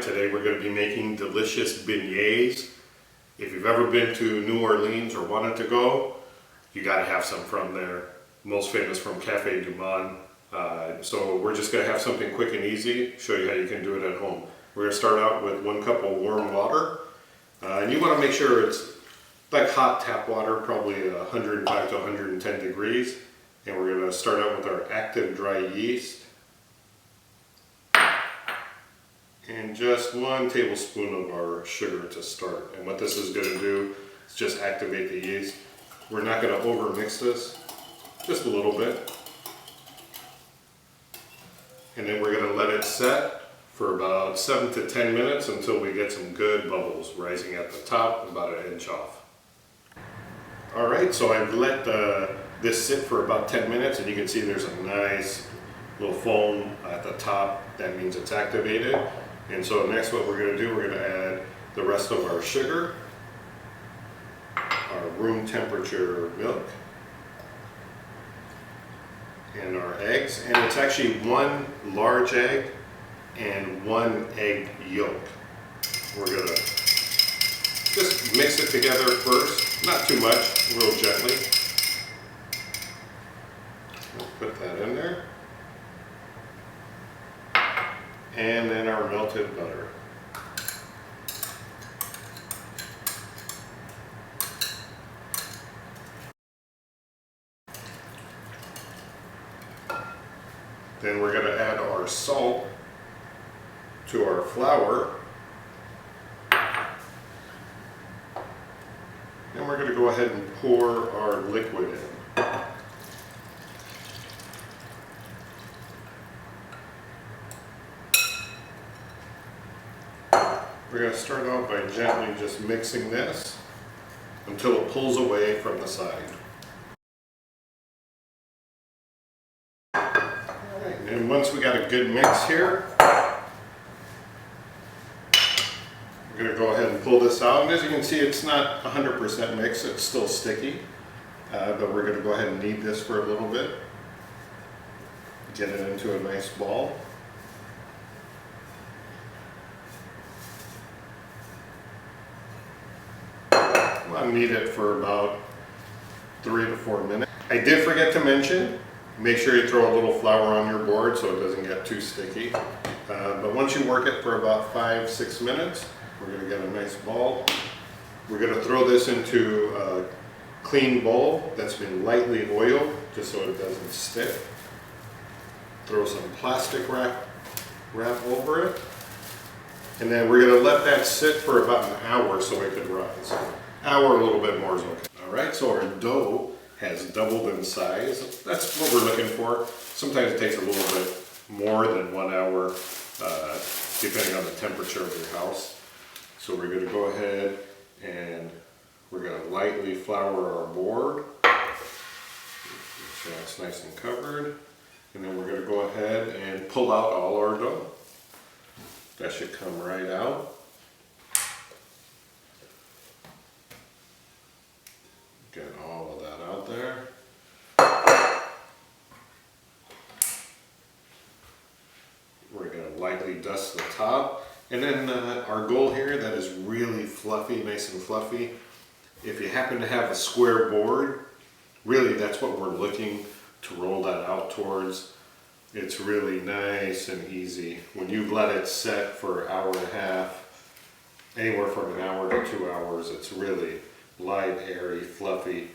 Alright, today we're going to be making delicious beignets. If you've ever been to New Orleans or wanted to go, you got to have some from there. Most famous from Cafe du Monde. So we're just going to have something quick and easy, show you how you can do it at home. We're going to start out with 1 cup of warm water. And you want to make sure it's like hot tap water, probably 105 to 110 degrees. And we're going to start out with our active dry yeast. And just 1 tablespoon of our sugar to start. And what this is going to do is just activate the yeast. We're not going to over mix this, just a little bit. And then we're going to let it set for about 7 to 10 minutes until we get some good bubbles rising at the top, about 1 inch off. Alright, so I've let this sit for about 10 minutes and you can see there's a nice little foam at the top. That means it's activated. And so next what we're going to do, we're going to add the rest of our sugar, our room temperature milk, and our eggs. And it's actually 1 large egg and 1 egg yolk. We're going to just mix it together first, not too much, real gently. We'll put that in there. And then our melted butter. Then we're going to add our salt to our flour. And we're going to go ahead and pour our liquid in. We're going to start out by gently just mixing this until it pulls away from the side. Alright, and once we got a good mix here, we're going to go ahead and pull this out. And as you can see, it's not 100% mixed, it's still sticky. But we're going to go ahead and knead this for a little bit. Get it into a nice ball. I'll knead it for about 3 to 4 minutes. I did forget to mention, make sure you throw a little flour on your board so it doesn't get too sticky. But once you work it for about 5-6 minutes, we're going to get a nice ball. We're going to throw this into a clean bowl that's been lightly oiled, just so it doesn't stick. Throw some plastic wrap over it. And then we're going to let that sit for about an hour so it could rise. Hour, a little bit more is okay. Alright, so our dough has doubled in size. That's what we're looking for. Sometimes it takes a little bit more than 1 hour, depending on the temperature of your house. So we're going to go ahead and we're going to lightly flour our board. Make sure it's nice and covered. And then we're going to go ahead and pull out all our dough. That should come right out. Get all of that out there. We're going to lightly dust the top. And then our goal here, that is really fluffy, nice and fluffy. If you happen to have a square board, really that's what we're looking to roll that out towards. It's really nice and easy. When you've let it set for 1.5 hours, anywhere from 1 hour to 2 hours, it's really light, airy, fluffy.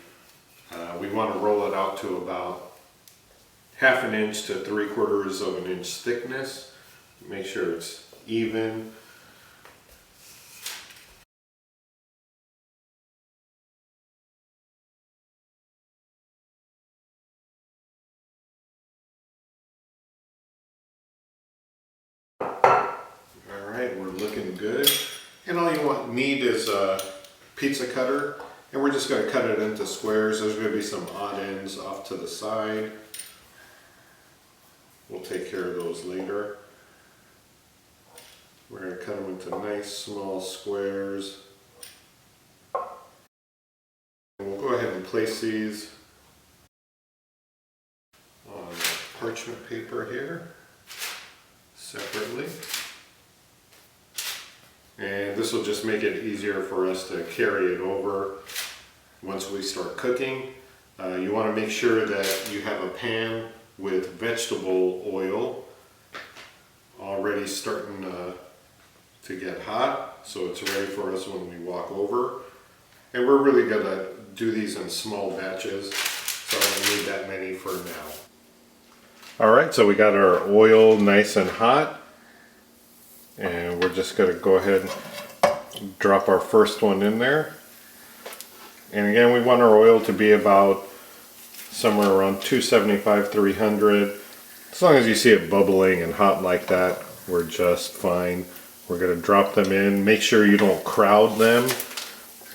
We want to roll it out to about 1/2 inch to 3/4 inch thickness. Make sure it's even. Alright, we're looking good. And all you need is a pizza cutter. And we're just going to cut it into squares. There's going to be some odd ends off to the side. We'll take care of those later. We're going to cut them into nice small squares. And we'll go ahead and place these on parchment paper here separately. And this will just make it easier for us to carry it over once we start cooking. You want to make sure that you have a pan with vegetable oil already starting to get hot, so it's ready for us when we walk over. And we're really going to do these in small batches, so I don't need that many for now. Alright, so we got our oil nice and hot, and we're just going to go ahead and drop our first one in there. And again, we want our oil to be about somewhere around 275, 300. As long as you see it bubbling and hot like that, we're just fine. We're going to drop them in. Make sure you don't crowd them.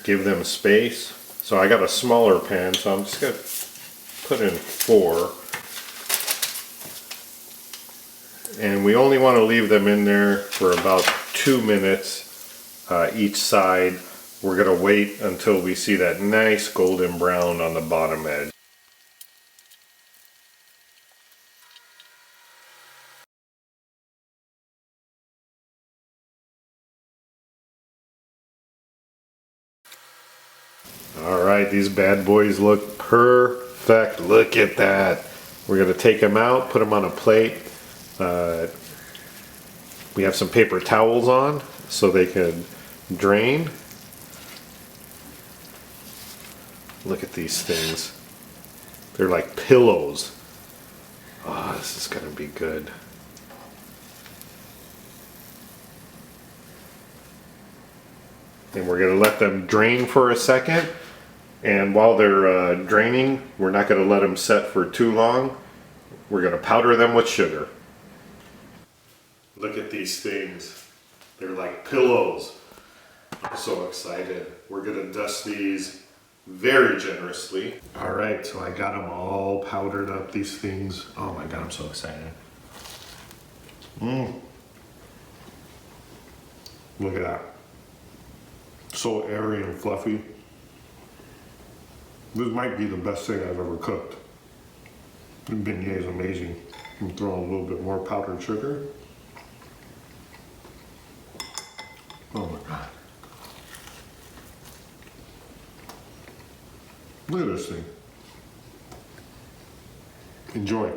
Give them space. So I got a smaller pan, so I'm just going to put in 4. And we only want to leave them in there for about 2 minutes each side. We're going to wait until we see that nice golden brown on the bottom edge. Alright, these bad boys look perfect. Look at that. We're going to take them out, put them on a plate. We have some paper towels on so they can drain. Look at these things. They're like pillows. Oh, this is going to be good. And we're going to let them drain for a second. And while they're draining, we're not going to let them set for too long. We're going to powder them with sugar. Look at these things. They're like pillows. I'm so excited. We're going to dust these very generously. Alright, so I got them all powdered up, these things. Oh my god, I'm so excited. Look at that. So airy and fluffy. This might be the best thing I've ever cooked. The beignet is amazing. I'm throwing a little bit more powdered sugar. Oh my god. Look at this thing. Enjoy.